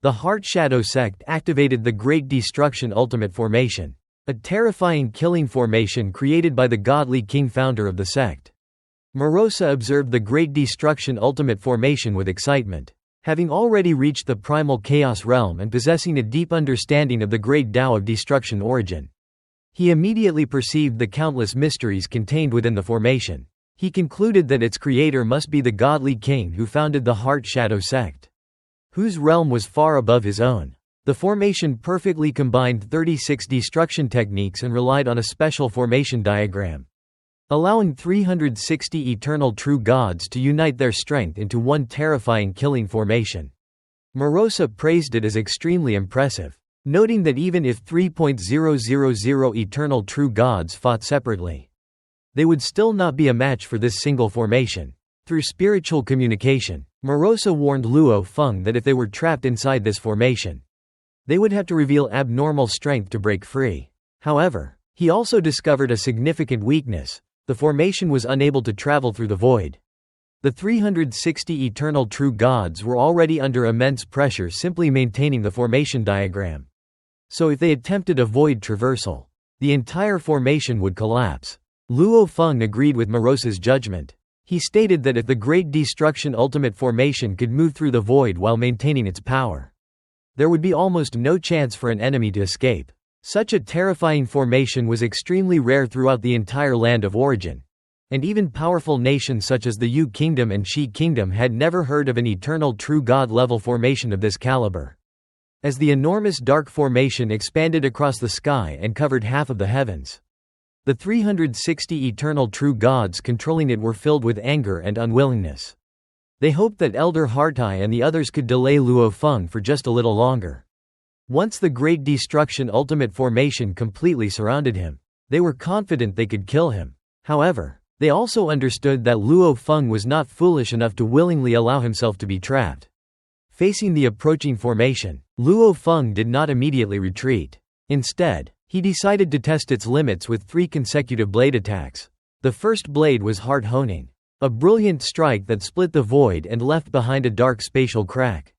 The Heart Shadow Sect activated the Great Destruction Ultimate Formation, a terrifying killing formation created by the godly king founder of the sect. Morosa observed the Great Destruction Ultimate Formation with excitement. Having already reached the primal chaos realm and possessing a deep understanding of the great Tao of destruction origin, he immediately perceived the countless mysteries contained within the formation. He concluded that its creator must be the godly king who founded the Heart Shadow Sect, whose realm was far above his own. The formation perfectly combined 36 destruction techniques and relied on a special formation diagram, allowing 360 eternal true gods to unite their strength into one terrifying killing formation. Morosa praised it as extremely impressive, noting that even if 3,000 eternal true gods fought separately, they would still not be a match for this single formation. Through spiritual communication, Morosa warned Luo Feng that if they were trapped inside this formation, they would have to reveal abnormal strength to break free. However, he also discovered a significant weakness: the formation was unable to travel through the void. The 360 eternal true gods were already under immense pressure simply maintaining the formation diagram. So if they attempted a void traversal, the entire formation would collapse. Luo Feng agreed with Morosa's judgment. He stated that if the Great Destruction Ultimate Formation could move through the void while maintaining its power, there would be almost no chance for an enemy to escape. Such a terrifying formation was extremely rare throughout the entire land of origin, and even powerful nations such as the Yu Kingdom and Shi Kingdom had never heard of an eternal true god level formation of this caliber. As the enormous dark formation expanded across the sky and covered half of the heavens, the 360 eternal true gods controlling it were filled with anger and unwillingness. They hoped that Elder Hartai and the others could delay Luo Feng for just a little longer. Once the Great Destruction Ultimate Formation completely surrounded him, they were confident they could kill him. However, they also understood that Luo Feng was not foolish enough to willingly allow himself to be trapped. Facing the approaching formation, Luo Feng did not immediately retreat. Instead, he decided to test its limits with 3 consecutive blade attacks. The first blade was Heart Honing, a brilliant strike that split the void and left behind a dark spatial crack.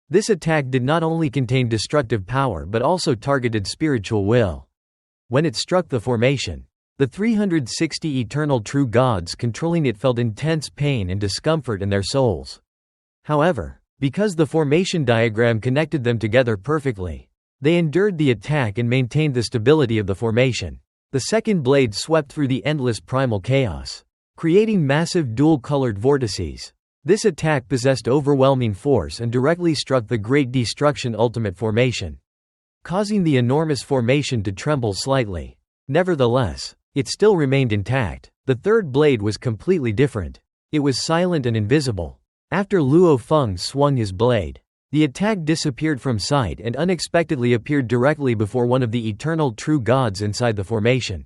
This attack did not only contain destructive power but also targeted spiritual will. When it struck the formation, the 360 eternal true gods controlling it felt intense pain and discomfort in their souls. However, because the formation diagram connected them together perfectly, they endured the attack and maintained the stability of the formation. The second blade swept through the endless primal chaos, creating massive dual-colored vortices. This attack possessed overwhelming force and directly struck the Great Destruction Ultimate Formation, causing the enormous formation to tremble slightly. Nevertheless, it still remained intact. The third blade was completely different. It was silent and invisible. After Luo Feng swung his blade, the attack disappeared from sight and unexpectedly appeared directly before one of the eternal true gods inside the formation.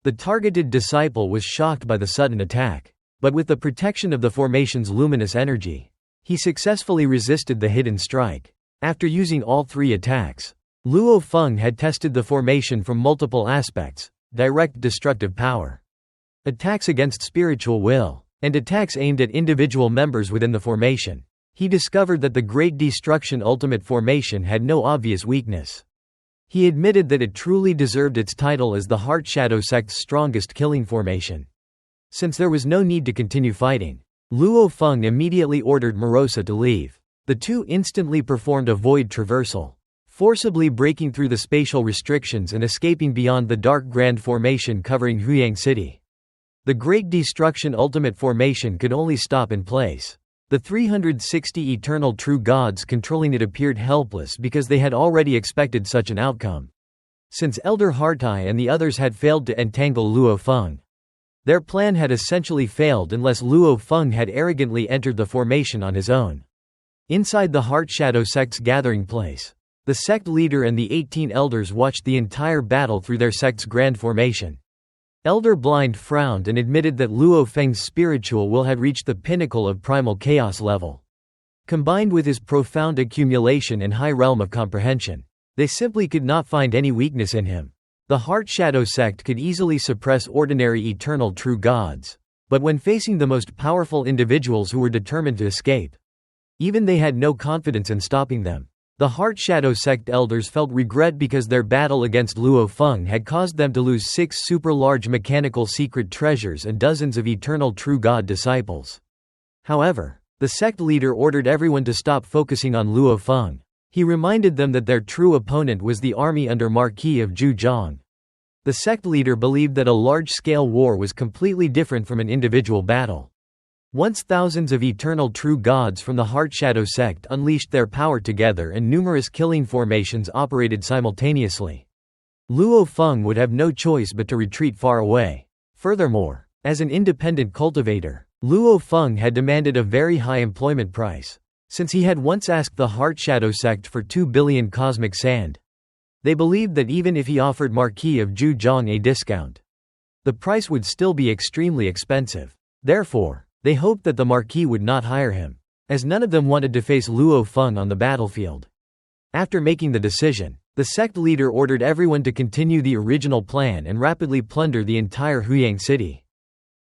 The targeted disciple was shocked by the sudden attack, but with the protection of the formation's luminous energy, he successfully resisted the hidden strike. After using all 3 attacks, Luo Feng had tested the formation from multiple aspects: direct destructive power, attacks against spiritual will, and attacks aimed at individual members within the formation. He discovered that the Great Destruction Ultimate Formation had no obvious weakness. He admitted that it truly deserved its title as the Heart Shadow Sect's strongest killing formation. Since there was no need to continue fighting, Luo Feng immediately ordered Morosa to leave. The two instantly performed a void traversal, forcibly breaking through the spatial restrictions and escaping beyond the dark grand formation covering Huyang City. The Great Destruction Ultimate Formation could only stop in place. The 360 eternal true gods controlling it appeared helpless because they had already expected such an outcome. Since Elder Hartai and the others had failed to entangle Luo Feng, their plan had essentially failed unless Luo Feng had arrogantly entered the formation on his own. Inside the Heart Shadow Sect's gathering place, the sect leader and the 18 elders watched the entire battle through their sect's grand formation. Elder Blind frowned and admitted that Luo Feng's spiritual will had reached the pinnacle of primal chaos level. Combined with his profound accumulation and high realm of comprehension, they simply could not find any weakness in him. The Heart Shadow Sect could easily suppress ordinary eternal true gods, but when facing the most powerful individuals who were determined to escape, even they had no confidence in stopping them. The Heart Shadow Sect elders felt regret because their battle against Luo Feng had caused them to lose 6 super-large mechanical secret treasures and dozens of eternal true god disciples. However, the sect leader ordered everyone to stop focusing on Luo Feng. He reminded them that their true opponent was the army under Marquis of Jang. The sect leader believed that a large-scale war was completely different from an individual battle. Once thousands of eternal true gods from the Heart Shadow Sect unleashed their power together and numerous killing formations operated simultaneously, Luo Feng would have no choice but to retreat far away. Furthermore, as an independent cultivator, Luo Feng had demanded a very high employment price. Since he had once asked the Heart Shadow Sect for 2 billion cosmic sand, they believed that even if he offered Marquis of Jang a discount, the price would still be extremely expensive. Therefore, they hoped that the Marquis would not hire him, as none of them wanted to face Luo Feng on the battlefield. After making the decision, the sect leader ordered everyone to continue the original plan and rapidly plunder the entire Huyang city.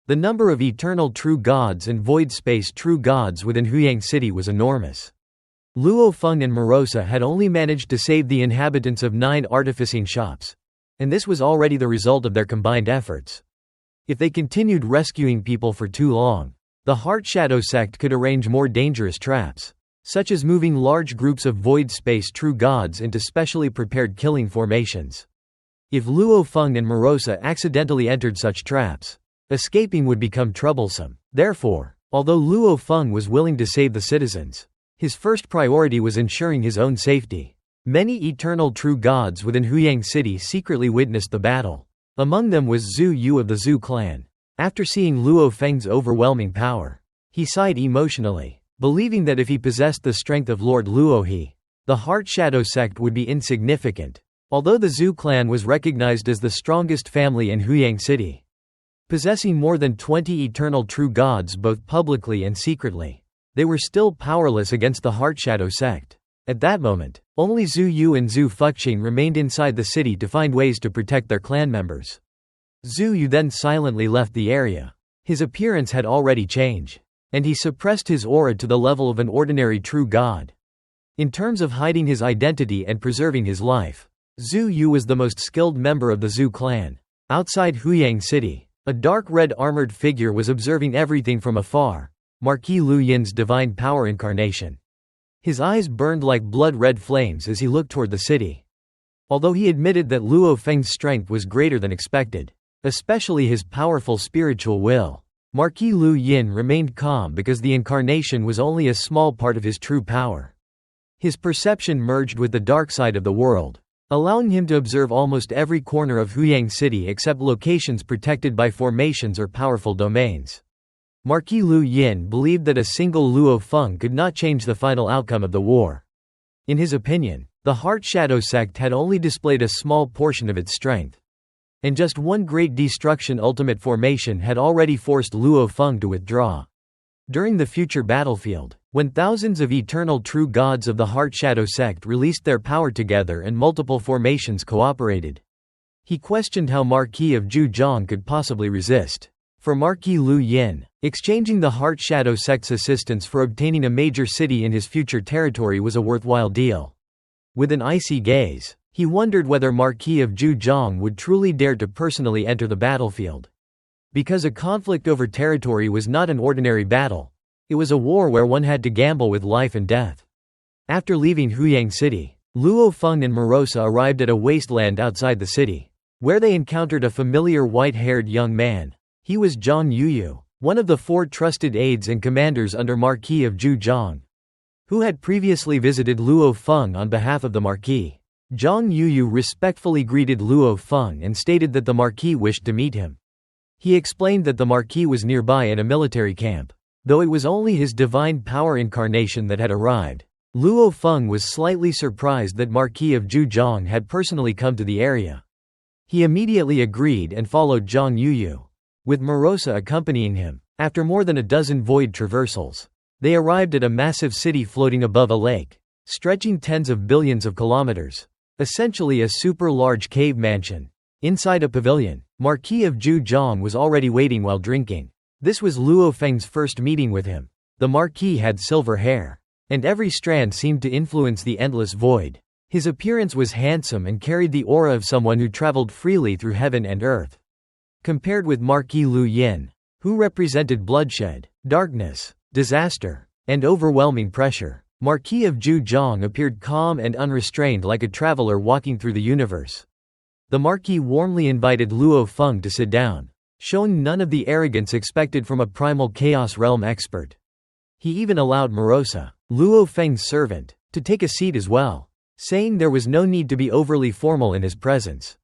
The number of eternal true gods and void space true gods within Huyang city was enormous. Luo Feng and Morosa had only managed to save the inhabitants of 9 artificing shops, and this was already the result of their combined efforts. If they continued rescuing people for too long, the Heart Shadow Sect could arrange more dangerous traps, such as moving large groups of void space true gods into specially prepared killing formations. If Luo Feng and Morosa accidentally entered such traps, escaping would become troublesome. Therefore, although Luo Feng was willing to save the citizens, his first priority was ensuring his own safety. Many eternal true gods within Huyang city secretly witnessed the battle. Among them was Zhu Yu of the Zhu clan. After seeing Luo Feng's overwhelming power, he sighed emotionally, believing that if he possessed the strength of Lord Luo He, the Heart Shadow Sect would be insignificant. Although the Zhu clan was recognized as the strongest family in Huyang city, possessing more than 20 eternal true gods both publicly and secretly, they were still powerless against the Heart Shadow Sect. At that moment, only Zhu Yu and Zhu Fuxing remained inside the city to find ways to protect their clan members. Zhu Yu then silently left the area. His appearance had already changed, and he suppressed his aura to the level of an ordinary true god. In terms of hiding his identity and preserving his life, Zhu Yu was the most skilled member of the Zhu clan. Outside Huyang city, a dark red armored figure was observing everything from afar, Marquis Lu Yin's divine power incarnation. His eyes burned like blood-red flames as he looked toward the city. Although he admitted that Luo Feng's strength was greater than expected, especially his powerful spiritual will, Marquis Lu Yin remained calm because the incarnation was only a small part of his true power. His perception merged with the dark side of the world, allowing him to observe almost every corner of Huyang city except locations protected by formations or powerful domains. Marquis Lu Yin believed that a single Luo Feng could not change the final outcome of the war. In his opinion, the Heart Shadow Sect had only displayed a small portion of its strength, and just one great destruction ultimate formation had already forced Luo Feng to withdraw. During the future battlefield, when thousands of eternal true gods of the Heart Shadow Sect released their power together and multiple formations cooperated, he questioned how Marquis of Zhang could possibly resist. For Marquis Lu Yin, exchanging the Heart Shadow Sect's assistance for obtaining a major city in his future territory was a worthwhile deal. With an icy gaze, he wondered whether Marquis of Zhang would truly dare to personally enter the battlefield. Because a conflict over territory was not an ordinary battle, it was a war where one had to gamble with life and death. After leaving Huyang city, Luo Feng and Morosa arrived at a wasteland outside the city, where they encountered a familiar white-haired young man. He was Zhang Yuyu, one of the 4 trusted aides and commanders under Marquis of Zhang, who had previously visited Luo Feng on behalf of the Marquis. Zhang Yuyu respectfully greeted Luo Feng and stated that the Marquis wished to meet him. He explained that the Marquis was nearby at a military camp. Though it was only his divine power incarnation that had arrived, Luo Feng was slightly surprised that Marquis of Zhang had personally come to the area. He immediately agreed and followed Zhang Yuyu, with Morosa accompanying him. After more than a dozen void traversals, they arrived at a massive city floating above a lake, stretching tens of billions of kilometers, essentially a super-large cave mansion. Inside a pavilion, Marquis of Zhang was already waiting while drinking. This was Luo Feng's first meeting with him. The Marquis had silver hair, and every strand seemed to influence the endless void. His appearance was handsome and carried the aura of someone who traveled freely through heaven and earth. Compared with Marquis Lu Yin, who represented bloodshed, darkness, disaster, and overwhelming pressure, Marquis of Jang appeared calm and unrestrained like a traveler walking through the universe. The Marquis warmly invited Luo Feng to sit down, showing none of the arrogance expected from a primal chaos realm expert. He even allowed Marosa, Luo Feng's servant, to take a seat as well, saying there was no need to be overly formal in his presence.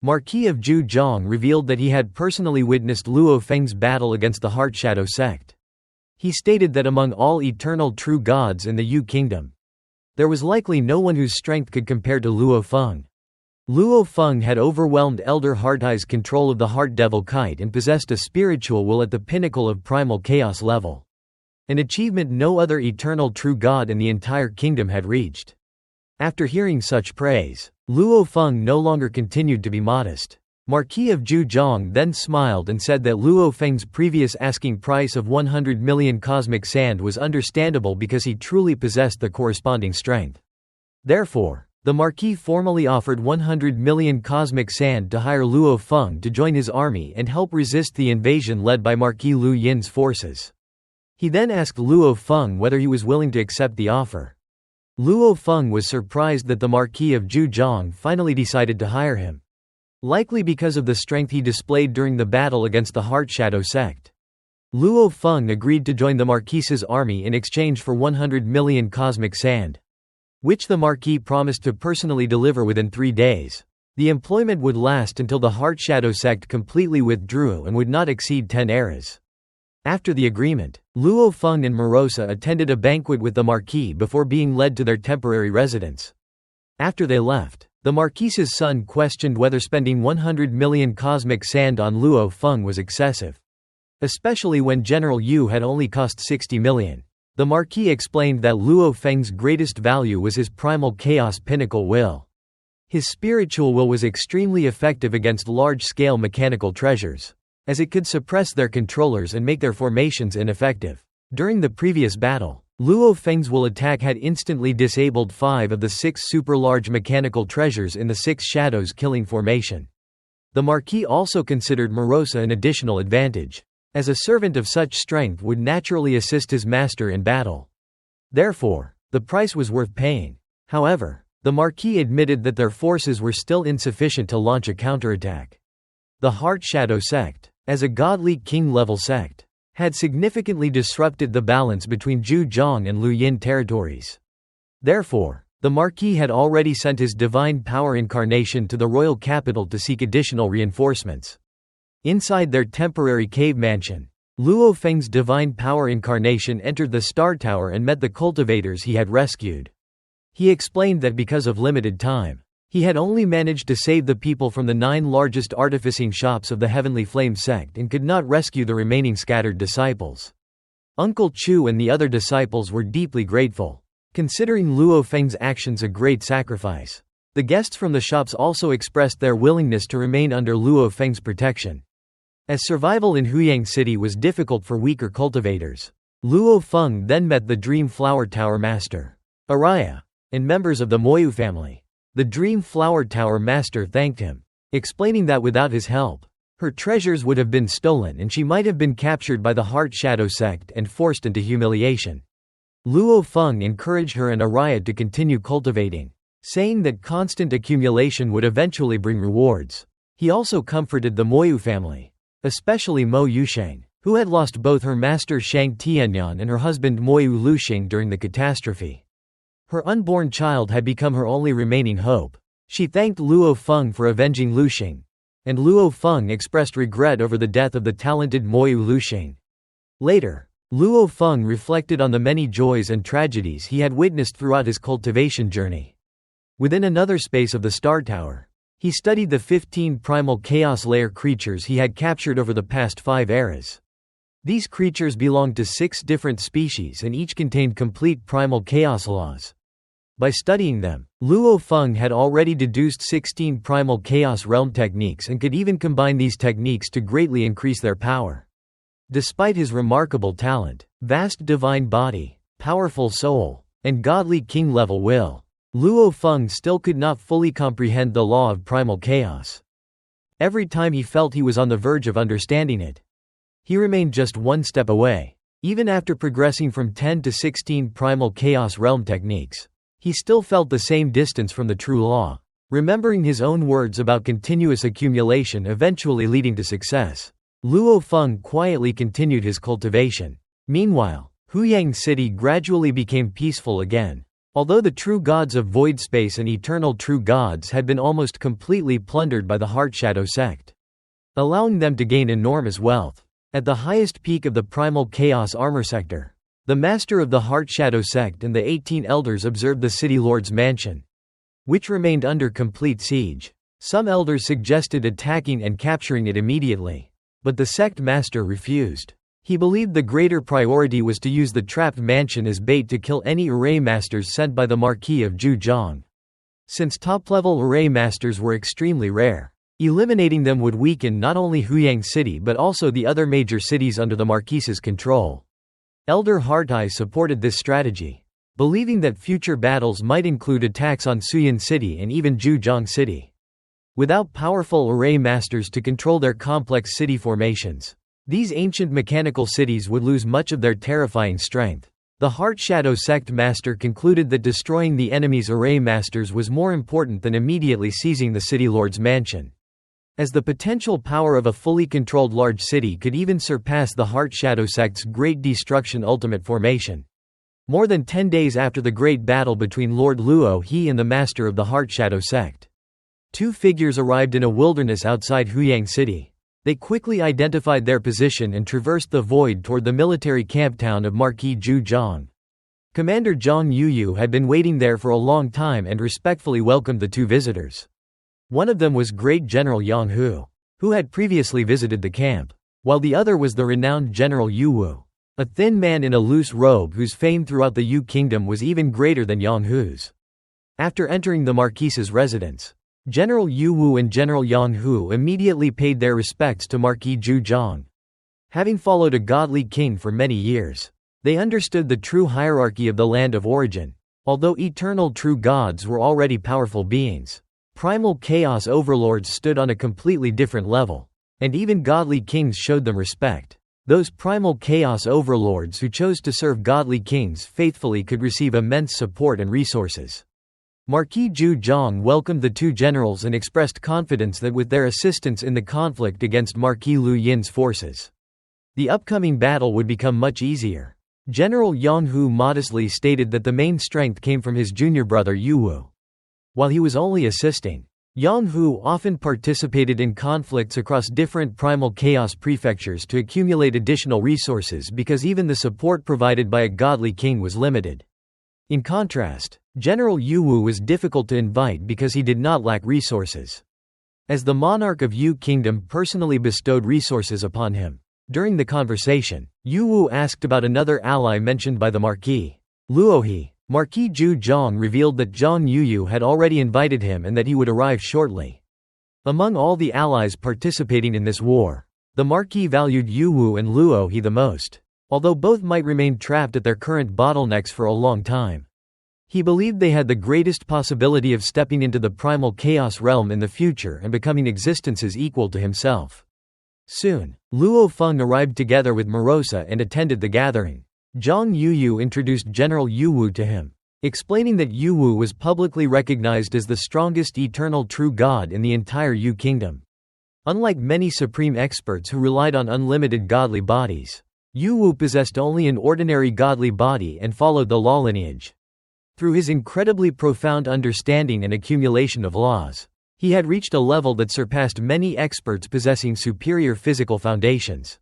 Marquis of Jang revealed that he had personally witnessed Luo Feng's battle against the Heart Shadow Sect. He stated that among all eternal true gods in the Yu Kingdom, there was likely no one whose strength could compare to Luo Feng. Luo Feng had overwhelmed Elder Hearteye's control of the Heart Devil Kite and possessed a spiritual will at the pinnacle of primal chaos level. An achievement no other eternal true god in the entire kingdom had reached. After hearing such praise, Luo Feng no longer continued to be modest. Marquis of Jang then smiled and said that Luo Feng's previous asking price of 100 million cosmic sand was understandable because he truly possessed the corresponding strength. Therefore, the Marquis formally offered 100 million cosmic sand to hire Luo Feng to join his army and help resist the invasion led by Marquis Lu Yin's forces. He then asked Luo Feng whether he was willing to accept the offer. Luo Feng was surprised that the Marquis of Jang finally decided to hire him, likely because of the strength he displayed during the battle against the Heart Shadow Sect. Luo Feng agreed to join the Marquis's army in exchange for 100 million cosmic sand, which the Marquis promised to personally deliver within 3 days. The employment would last until the Heart Shadow Sect completely withdrew and would not exceed 10 eras. After the agreement, Luo Feng and Marosa attended a banquet with the Marquis before being led to their temporary residence. After they left, the Marquis's son questioned whether spending 100 million cosmic sand on Luo Feng was excessive, especially when General Yu had only cost 60 million. The Marquis explained that Luo Feng's greatest value was his primal chaos pinnacle will. His spiritual will was extremely effective against large-scale mechanical treasures, as it could suppress their controllers and make their formations ineffective. During the previous battle, Luo Feng's will attack had instantly disabled 5 of the 6 super-large mechanical treasures in the 6 Shadows killing formation. The Marquis also considered Marosa an additional advantage, as a servant of such strength would naturally assist his master in battle. Therefore, the price was worth paying. However, the Marquis admitted that their forces were still insufficient to launch a counterattack. The Heart Shadow Sect, as a godly king-level sect, had significantly disrupted the balance between Jang and Lu Yin territories. Therefore, the Marquis had already sent his divine power incarnation to the royal capital to seek additional reinforcements. Inside their temporary cave mansion, Luo Feng's divine power incarnation entered the Star Tower and met the cultivators he had rescued. He explained that because of limited time, he had only managed to save the people from the 9 largest artificing shops of the Heavenly Flame sect and could not rescue the remaining scattered disciples. Uncle Chu and the other disciples were deeply grateful, considering Luo Feng's actions a great sacrifice. The guests from the shops also expressed their willingness to remain under Luo Feng's protection. As survival in Huyang City was difficult for weaker cultivators, Luo Feng then met the Dream Flower Tower Master, Araya, and members of the Moyu family. The Dream Flower Tower Master thanked him, explaining that without his help, her treasures would have been stolen and she might have been captured by the Heart Shadow Sect and forced into humiliation. Luo Feng encouraged her and Araya to continue cultivating, saying that constant accumulation would eventually bring rewards. He also comforted the Moyu family, especially Mo Yusheng, who had lost both her master Shang Tianyan and her husband Moyu Luxing during the catastrophe. Her unborn child had become her only remaining hope. She thanked Luo Feng for avenging Luxing, and Luo Feng expressed regret over the death of the talented Moyu Luxing. Later, Luo Feng reflected on the many joys and tragedies he had witnessed throughout his cultivation journey. Within another space of the Star Tower, he studied the 15 primal chaos layer creatures he had captured over the past 5 eras. These creatures belonged to 6 different species and each contained complete primal chaos laws. By studying them, Luo Feng had already deduced 16 primal chaos realm techniques and could even combine these techniques to greatly increase their power. Despite his remarkable talent, vast divine body, powerful soul, and godly king-level will. Luo Feng still could not fully comprehend the law of primal chaos. Every time he felt he was on the verge of understanding it, he remained just one step away. Even after progressing from 10 to 16 primal chaos realm techniques, he still felt the same distance from the true law. Remembering his own words about continuous accumulation eventually leading to success, Luo Feng quietly continued his cultivation. Meanwhile, Huyang city gradually became peaceful again. Although the true gods of void space and eternal true gods had been almost completely plundered by the Heart Shadow sect, allowing them to gain enormous wealth. At the highest peak of the primal chaos armor sector, the master of the Heart Shadow sect and the 18 elders observed the city lord's mansion, which remained under complete siege. Some elders suggested attacking and capturing it immediately, but the sect master refused. He believed the greater priority was to use the trapped mansion as bait to kill any array masters sent by the Marquis of Jang. Since top-level array masters were extremely rare, eliminating them would weaken not only Huyang City but also the other major cities under the Marquis's control. Elder Hartai supported this strategy, believing that future battles might include attacks on Suyan City and even Juzhang City. Without powerful array masters to control their complex city formations, these ancient mechanical cities would lose much of their terrifying strength. The Heart Shadow sect master concluded that destroying the enemy's array masters was more important than immediately seizing the city lord's mansion, as the potential power of a fully controlled large city could even surpass the Heart Shadow sect's Great Destruction ultimate formation. More than 10 days after the great battle between Lord Luo He and the master of the Heart Shadow sect, two figures arrived in a wilderness outside Huyang City. They quickly identified their position and traversed the void toward the military camp town of Marquis Zhang. Commander Zhang Yuyu had been waiting there for a long time and respectfully welcomed the two visitors. One of them was Great General Yang Hu, who had previously visited the camp, while the other was the renowned General Yu Wu, a thin man in a loose robe whose fame throughout the Yu Kingdom was even greater than Yang Hu's. After entering the Marquis's residence, General Yu Wu and General Yang Hu immediately paid their respects to Marquis Zhang. Having followed a godly king for many years, they understood the true hierarchy of the land of origin. Although eternal true gods were already powerful beings, primal chaos overlords stood on a completely different level, and even godly kings showed them respect. Those primal chaos overlords who chose to serve godly kings faithfully could receive immense support and resources. Marquis Zhang welcomed the two generals and expressed confidence that with their assistance in the conflict against Marquis Lu Yin's forces, the upcoming battle would become much easier. General Yang Hu modestly stated that the main strength came from his junior brother Yu Wu. While he was only assisting, Yang Hu often participated in conflicts across different primal chaos prefectures to accumulate additional resources because even the support provided by a godly king was limited. In contrast, General Yu Wu was difficult to invite because he did not lack resources, as the monarch of Yu Kingdom personally bestowed resources upon him. During the conversation, Yu Wu asked about another ally mentioned by the Marquis, Luohe. Marquis Zhang revealed that Zhang Yuyu had already invited him and that he would arrive shortly. Among all the allies participating in this war, the Marquis valued Yu Wu and Luohe the most, although both might remain trapped at their current bottlenecks for a long time. He believed they had the greatest possibility of stepping into the primal chaos realm in the future and becoming existences equal to himself. Soon, Luo Feng arrived together with Morosa and attended the gathering. Zhang Yuyu introduced General Yu Wu to him, explaining that Yu Wu was publicly recognized as the strongest eternal true god in the entire Yu Kingdom. Unlike many supreme experts who relied on unlimited godly bodies, Yu Wu possessed only an ordinary godly body and followed the law lineage. Through his incredibly profound understanding and accumulation of laws, he had reached a level that surpassed many experts possessing superior physical foundations,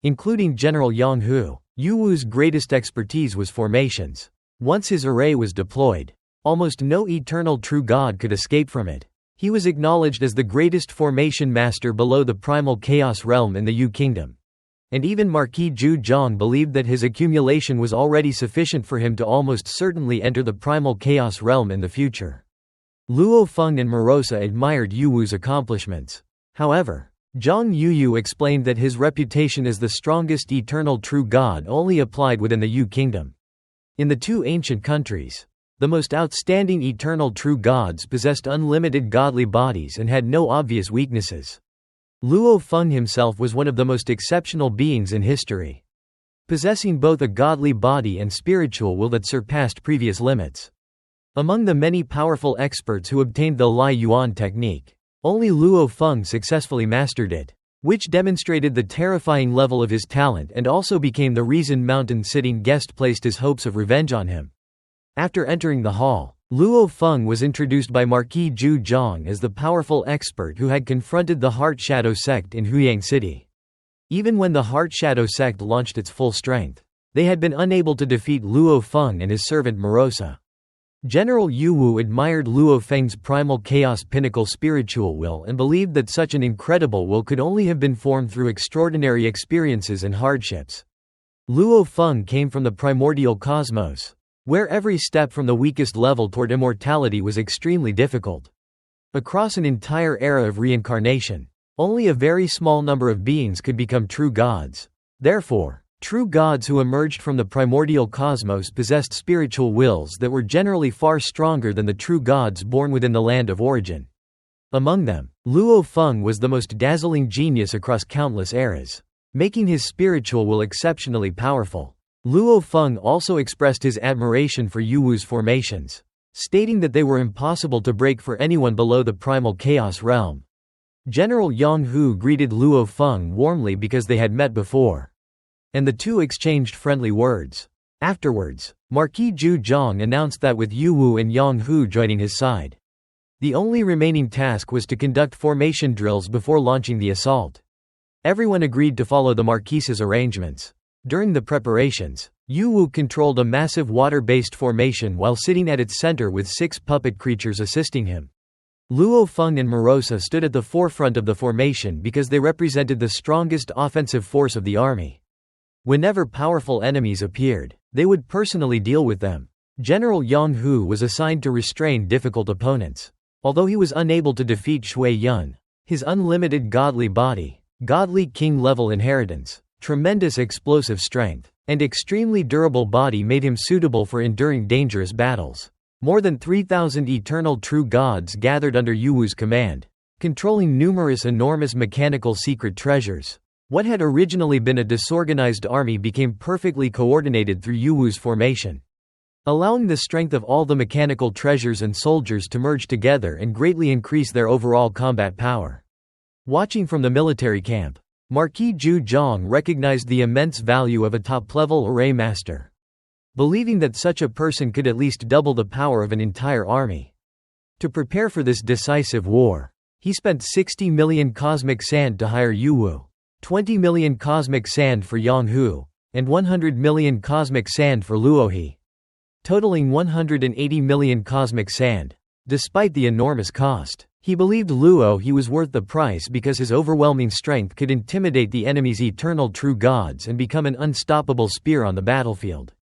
including General Yang Hu. Yu Wu's greatest expertise was formations. Once his array was deployed, almost no eternal true god could escape from it. He was acknowledged as the greatest formation master below the primal chaos realm in the Yu Kingdom. And even Marquis Zhang believed that his accumulation was already sufficient for him to almost certainly enter the primal chaos realm in the future. Luo Feng and Morosa admired Yu Wu's accomplishments. However, Zhang Yuyu explained that his reputation as the strongest eternal true god only applied within the Yu Kingdom. In the two ancient countries, the most outstanding eternal true gods possessed unlimited godly bodies and had no obvious weaknesses. Luo Feng himself was one of the most exceptional beings in history, possessing both a godly body and spiritual will that surpassed previous limits. Among the many powerful experts who obtained the Lai Yuan technique, only Luo Feng successfully mastered it, which demonstrated the terrifying level of his talent and also became the reason mountain-sitting guest placed his hopes of revenge on him. After entering the hall, Luo Feng was introduced by Marquis Jang as the powerful expert who had confronted the Heart Shadow Sect in Huyang City. Even when the Heart Shadow Sect launched its full strength, they had been unable to defeat Luo Feng and his servant Morosa. General Yu Wu admired Luo Feng's primal chaos pinnacle spiritual will and believed that such an incredible will could only have been formed through extraordinary experiences and hardships. Luo Feng came from the primordial cosmos, where every step from the weakest level toward immortality was extremely difficult. Across an entire era of reincarnation, only a very small number of beings could become true gods. Therefore, true gods who emerged from the primordial cosmos possessed spiritual wills that were generally far stronger than the true gods born within the land of origin. Among them, Luo Feng was the most dazzling genius across countless eras, making his spiritual will exceptionally powerful. Luo Feng also expressed his admiration for Yu Wu's formations, stating that they were impossible to break for anyone below the primal chaos realm. General Yang Hu greeted Luo Feng warmly because they had met before, and the two exchanged friendly words. Afterwards, Marquis Zhang announced that with Yu Wu and Yang Hu joining his side, the only remaining task was to conduct formation drills before launching the assault. Everyone agreed to follow the Marquis's arrangements. During the preparations, Yu Wu controlled a massive water-based formation while sitting at its center with 6 puppet creatures assisting him. Luo Feng and Morosa stood at the forefront of the formation because they represented the strongest offensive force of the army. Whenever powerful enemies appeared, they would personally deal with them. General Yang Hu was assigned to restrain difficult opponents. Although he was unable to defeat Shui Yun, his unlimited godly body, godly king-level inheritance, tremendous explosive strength, and extremely durable body made him suitable for enduring dangerous battles. More than 3,000 eternal true gods gathered under Yu Wu's command, controlling numerous enormous mechanical secret treasures. What had originally been a disorganized army became perfectly coordinated through Yu Wu's formation, allowing the strength of all the mechanical treasures and soldiers to merge together and greatly increase their overall combat power. Watching from the military camp, Marquis Zhang recognized the immense value of a top-level array master, believing that such a person could at least double the power of an entire army. To prepare for this decisive war, he spent 60 million cosmic sand to hire Yu Wu, 20 million cosmic sand for Yang Hu, and 100 million cosmic sand for Luo He, totaling 180 million cosmic sand. Despite the enormous cost, he believed Luo He was worth the price because his overwhelming strength could intimidate the enemy's eternal true gods and become an unstoppable spear on the battlefield.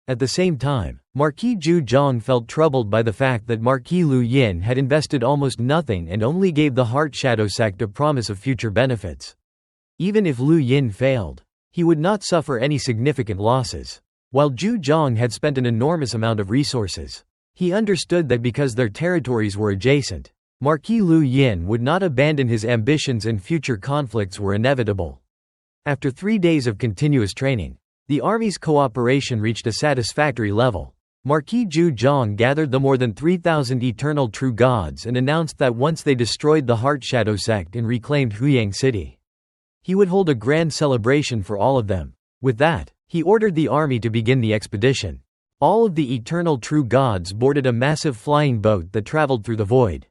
At the same time, Marquis Zhang felt troubled by the fact that Marquis Lu Yin had invested almost nothing and only gave the Heart Shadow Sect a promise of future benefits. Even if Lu Yin failed, he would not suffer any significant losses. While Zhang had spent an enormous amount of resources, he understood that because their territories were adjacent, Marquis Lu Yin would not abandon his ambitions and future conflicts were inevitable. After 3 days of continuous training, the army's cooperation reached a satisfactory level. Marquis Zhang gathered the more than 3,000 eternal true gods and announced that once they destroyed the Heart Shadow Sect and reclaimed Huyang City, he would hold a grand celebration for all of them. With that, he ordered the army to begin the expedition. All of the eternal true gods boarded a massive flying boat that traveled through the void.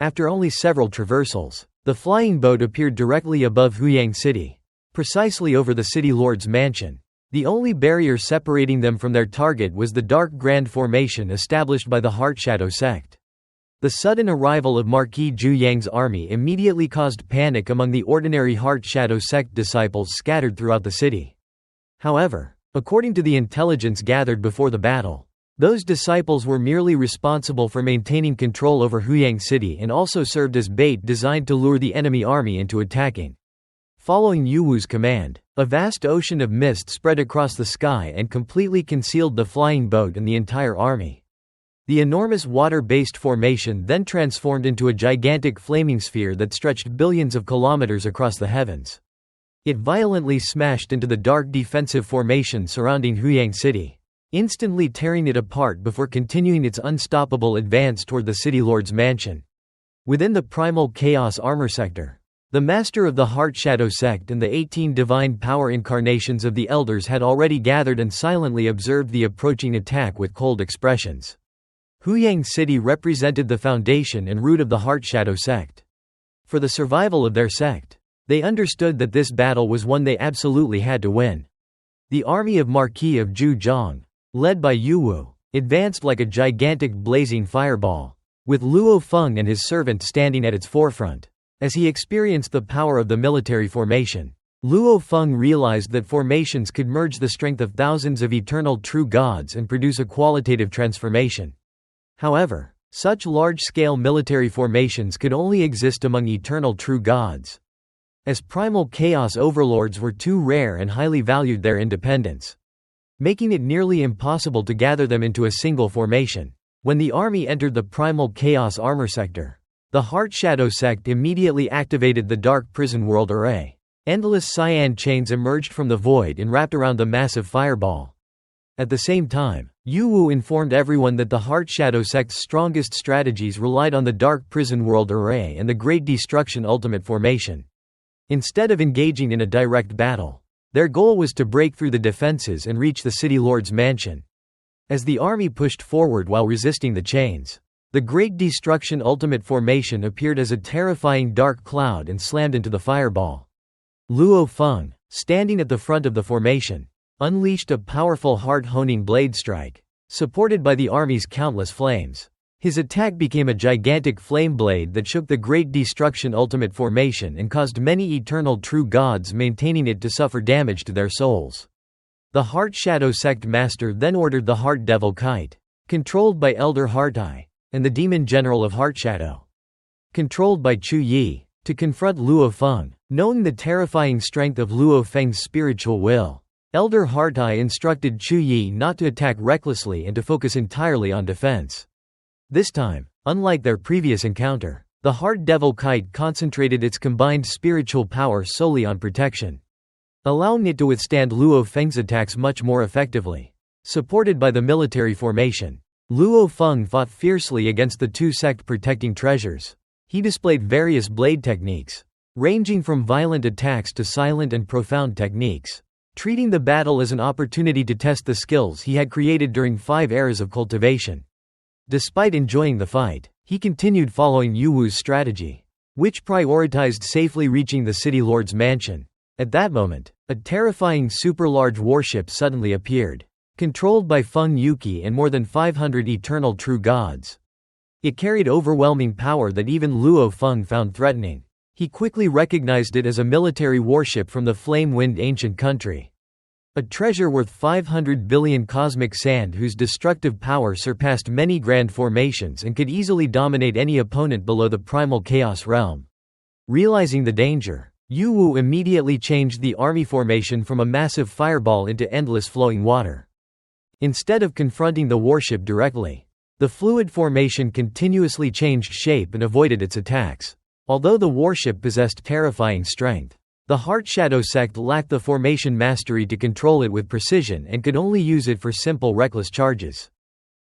After only several traversals, the flying boat appeared directly above Huyang City, precisely over the city lord's mansion. The only barrier separating them from their target was the dark grand formation established by the Heart Shadow Sect. The sudden arrival of Marquis Yang's army immediately caused panic among the ordinary Heart Shadow Sect disciples scattered throughout the city. However, according to the intelligence gathered before the battle, those disciples were merely responsible for maintaining control over Huyang City and also served as bait designed to lure the enemy army into attacking. Following Yu Wu's command, a vast ocean of mist spread across the sky and completely concealed the flying boat and the entire army. The enormous water-based formation then transformed into a gigantic flaming sphere that stretched billions of kilometers across the heavens. It violently smashed into the dark defensive formation surrounding Huyang city, instantly tearing it apart before continuing its unstoppable advance toward the city lord's mansion. Within the primal chaos armor sector, the master of the Heart Shadow Sect and the 18 divine power incarnations of the elders had already gathered and silently observed the approaching attack with cold expressions. Huyang city represented the foundation and root of the Heart Shadow Sect. For the survival of their sect, they understood that this battle was one they absolutely had to win. The army of Marquis of Jang, led by Yu Wu, advanced like a gigantic blazing fireball, with Luo Feng and his servant standing at its forefront. As he experienced the power of the military formation, Luo Feng realized that formations could merge the strength of thousands of eternal true gods and produce a qualitative transformation. However, such large-scale military formations could only exist among eternal true gods. As primal chaos overlords were too rare and highly valued their independence, making it nearly impossible to gather them into a single formation. When the army entered the primal chaos armor sector, the Heart Shadow Sect immediately activated the Dark Prison World Array. Endless cyan chains emerged from the void and wrapped around the massive fireball. At the same time, Yu Wu informed everyone that the Heart Shadow Sect's strongest strategies relied on the Dark Prison World Array and the Great Destruction Ultimate Formation. Instead of engaging in a direct battle, their goal was to break through the defenses and reach the city lord's mansion. As the army pushed forward while resisting the chains, the Great Destruction Ultimate Formation appeared as a terrifying dark cloud and slammed into the fireball. Luo Feng, standing at the front of the formation, unleashed a powerful heart-honing blade strike, supported by the army's countless flames. His attack became a gigantic flame blade that shook the Great Destruction Ultimate Formation and caused many eternal true gods maintaining it to suffer damage to their souls. The Heart Shadow Sect Master then ordered the Heart Devil Kite, controlled by Elder Heartai, and the Demon General of Heart Shadow, controlled by Chu Yi, to confront Luo Feng. Knowing the terrifying strength of Luo Feng's spiritual will, Elder Heartai instructed Chu Yi not to attack recklessly and to focus entirely on defense. This time, unlike their previous encounter, the Heart Devil Kite concentrated its combined spiritual power solely on protection, allowing it to withstand Luo Feng's attacks much more effectively. Supported by the military formation, Luo Feng fought fiercely against the two sect-protecting treasures. He displayed various blade techniques, ranging from violent attacks to silent and profound techniques, treating the battle as an opportunity to test the skills he had created during 5 eras of cultivation. Despite enjoying the fight, he continued following Yu Wu's strategy, which prioritized safely reaching the city lord's mansion. At that moment, a terrifying super-large warship suddenly appeared, controlled by Feng Yuqi and more than 500 eternal true gods. It carried overwhelming power that even Luo Feng found threatening. He quickly recognized it as a military warship from the Flame-Wind ancient country. A treasure worth 500 billion cosmic sand whose destructive power surpassed many grand formations and could easily dominate any opponent below the primal chaos realm. Realizing the danger, Yu Wu immediately changed the army formation from a massive fireball into endless flowing water. Instead of confronting the warship directly, the fluid formation continuously changed shape and avoided its attacks. Although the warship possessed terrifying strength, the Heart Shadow Sect lacked the formation mastery to control it with precision and could only use it for simple reckless charges.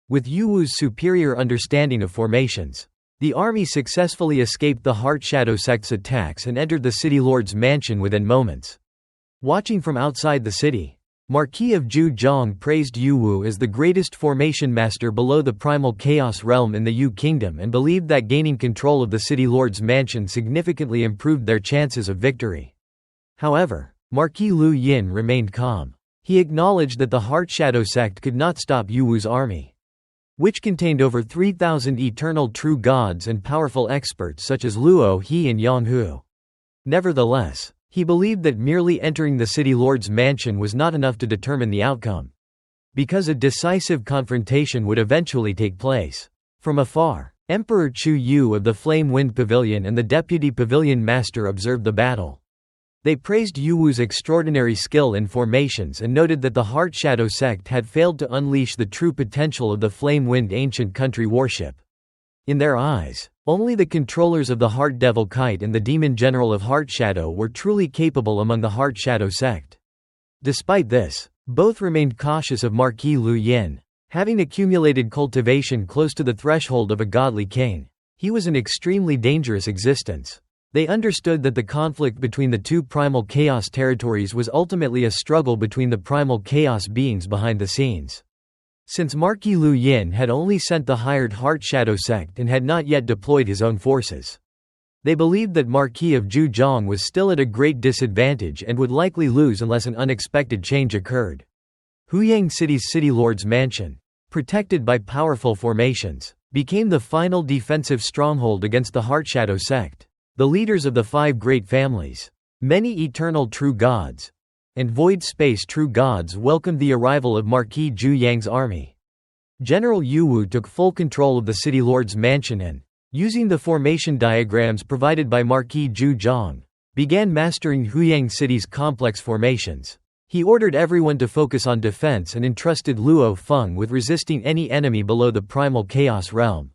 With Yu Wu's superior understanding of formations, the army successfully escaped the Heart Shadow Sect's attacks and entered the city lord's mansion within moments. Watching from outside the city, Marquis of Jang praised Yu Wu as the greatest formation master below the primal chaos realm in the Yu Kingdom and believed that gaining control of the city lord's mansion significantly improved their chances of victory. However, Marquis Lu Yin remained calm. He acknowledged that the Heart Shadow Sect could not stop Yu Wu's army, which contained over 3,000 eternal true gods and powerful experts such as Luo He and Yang Hu. Nevertheless, he believed that merely entering the city lord's mansion was not enough to determine the outcome, because a decisive confrontation would eventually take place. From afar, Emperor Chu Yu of the Flame Wind Pavilion and the Deputy Pavilion Master observed the battle. They praised Yuwu's extraordinary skill in formations and noted that the Heart Shadow sect had failed to unleash the true potential of the Flame Wind ancient country warship. In their eyes, only the controllers of the Heart Devil Kite and the Demon General of Heart Shadow were truly capable among the Heart Shadow sect. Despite this, both remained cautious of Marquis Lu Yin. Having accumulated cultivation close to the threshold of a godly king, he was an extremely dangerous existence. They understood that the conflict between the two primal chaos territories was ultimately a struggle between the primal chaos beings behind the scenes. Since Marquis Lu Yin had only sent the hired Heart Shadow sect and had not yet deployed his own forces, they believed that Marquis of Jang was still at a great disadvantage and would likely lose unless an unexpected change occurred. Huyang City's City Lord's Mansion, protected by powerful formations, became the final defensive stronghold against the Heart Shadow sect. The leaders of the 5 great families, many eternal true gods, and void space true gods welcomed the arrival of Marquis Zhu Yang's army. General Yuwu took full control of the City Lord's mansion and, using the formation diagrams provided by Marquis Zhu Zhang, began mastering Huyang City's complex formations. He ordered everyone to focus on defense and entrusted Luo Feng with resisting any enemy below the primal chaos realm.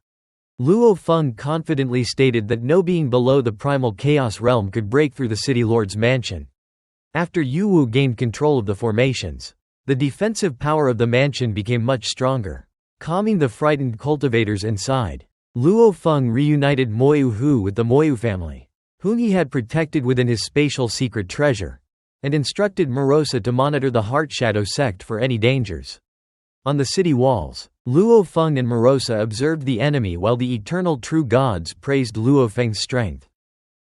Luo Feng confidently stated that no being below the primal chaos realm could break through the City Lord's mansion. After Yuwu gained control of the formations, the defensive power of the mansion became much stronger. Calming the frightened cultivators inside, Luo Feng reunited Moyu Hu with the Moyu family, whom he had protected within his spatial secret treasure, and instructed Morosa to monitor the Heart Shadow sect for any dangers. On the city walls, Luo Feng and Morosa observed the enemy while the eternal true gods praised Luo Feng's strength.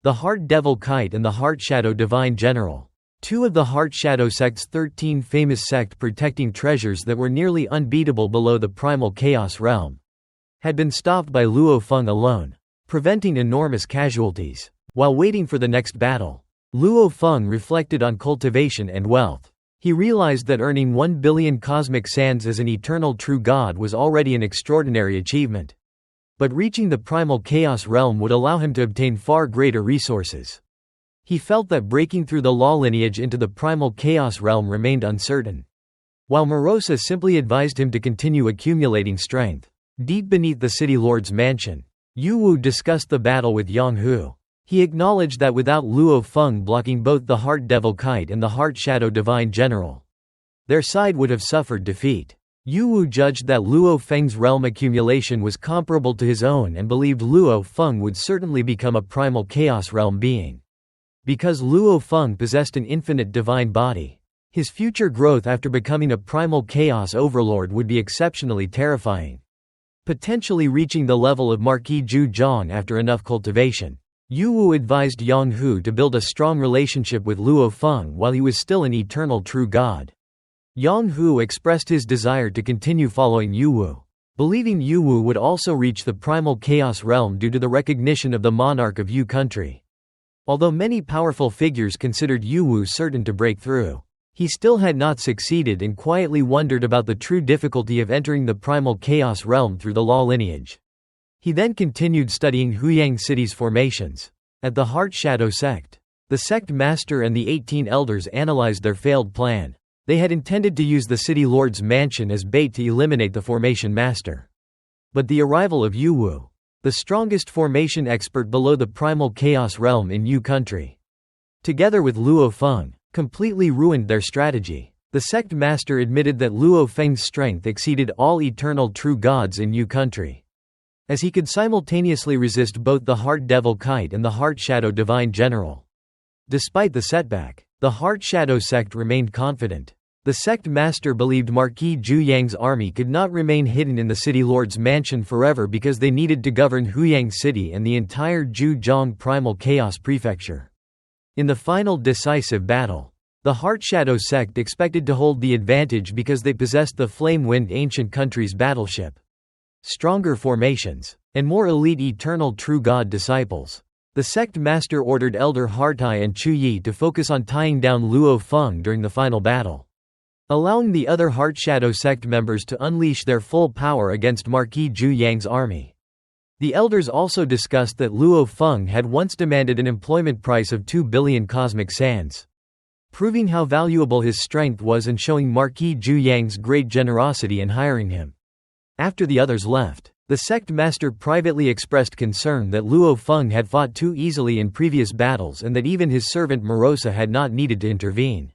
The Heart Devil Kite and the Heart Shadow Divine General, 2 of the Heart Shadow sect's 13 famous sect protecting treasures that were nearly unbeatable below the primal chaos realm, had been stopped by Luo Feng alone, preventing enormous casualties. While waiting for the next battle, Luo Feng reflected on cultivation and wealth. He realized that earning 1 billion cosmic sands as an eternal true god was already an extraordinary achievement. But reaching the primal chaos realm would allow him to obtain far greater resources. He felt that breaking through the law lineage into the primal chaos realm remained uncertain. While Morosa simply advised him to continue accumulating strength. Deep beneath the City Lord's mansion, Yuwu discussed the battle with Yang Hu. He acknowledged that without Luo Feng blocking both the Heart Devil Kite and the Heart Shadow Divine General, their side would have suffered defeat. Yuwu judged that Luo Feng's realm accumulation was comparable to his own and believed Luo Feng would certainly become a primal chaos realm being. Because Luo Feng possessed an infinite divine body, his future growth after becoming a primal chaos overlord would be exceptionally terrifying. Potentially reaching the level of Marquis Zhu Zhang after enough cultivation. Yuwu advised Yang Hu to build a strong relationship with Luo Feng while he was still an eternal true god. Yang Hu expressed his desire to continue following Yuwu, believing Yuwu would also reach the primal chaos realm due to the recognition of the monarch of Yu country. Although many powerful figures considered Yuwu certain to break through, he still had not succeeded and quietly wondered about the true difficulty of entering the primal chaos realm through the law lineage. He then continued studying Huyang City's formations. At the Heart Shadow sect, the sect master and the 18 elders analyzed their failed plan. They had intended to use the City Lord's mansion as bait to eliminate the formation master. But the arrival of Yuwu, the strongest formation expert below the primal chaos realm in Yu country, together with Luo Feng, completely ruined their strategy. The sect master admitted that Luo Feng's strength exceeded all eternal true gods in Yu country, as he could simultaneously resist both the Heart Devil Kite and the Heart Shadow Divine General. Despite the setback, the Heart Shadow sect remained confident. The sect master believed Marquis Zhu Yang's army could not remain hidden in the City Lord's mansion forever because they needed to govern Huyang City and the entire Zhu Zhang Primal Chaos Prefecture. In the final decisive battle, the Heart Shadow sect expected to hold the advantage because they possessed the Flame Wind ancient country's battleship, stronger formations, and more elite eternal true god disciples. The sect master ordered Elder Hartai and Chu Yi to focus on tying down Luo Feng during the final battle, allowing the other Heart Shadow sect members to unleash their full power against Marquis Zhu Yang's army. The elders also discussed that Luo Feng had once demanded an employment price of 2 billion cosmic sands, proving how valuable his strength was and showing Marquis Yang's great generosity in hiring him. After the others left, the sect master privately expressed concern that Luo Feng had fought too easily in previous battles and that even his servant Morosa had not needed to intervene.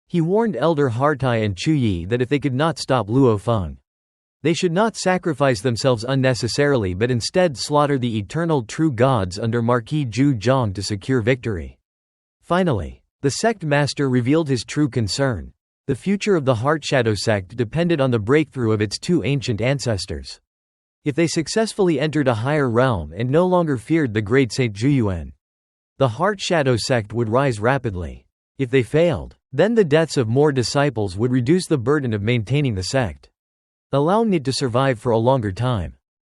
He warned Elder Hartai and Chuyi that if they could not stop Luo Feng, they should not sacrifice themselves unnecessarily but instead slaughter the eternal true gods under Marquis Jang to secure victory. Finally, the sect master revealed his true concern. The future of the Heart Shadow sect depended on the breakthrough of its two ancient ancestors. If they successfully entered a higher realm and no longer feared the great Saint Zhuyuan, the Heart Shadow sect would rise rapidly. If they failed, then the deaths of more disciples would reduce the burden of maintaining the sect, allowing it to survive for a longer time.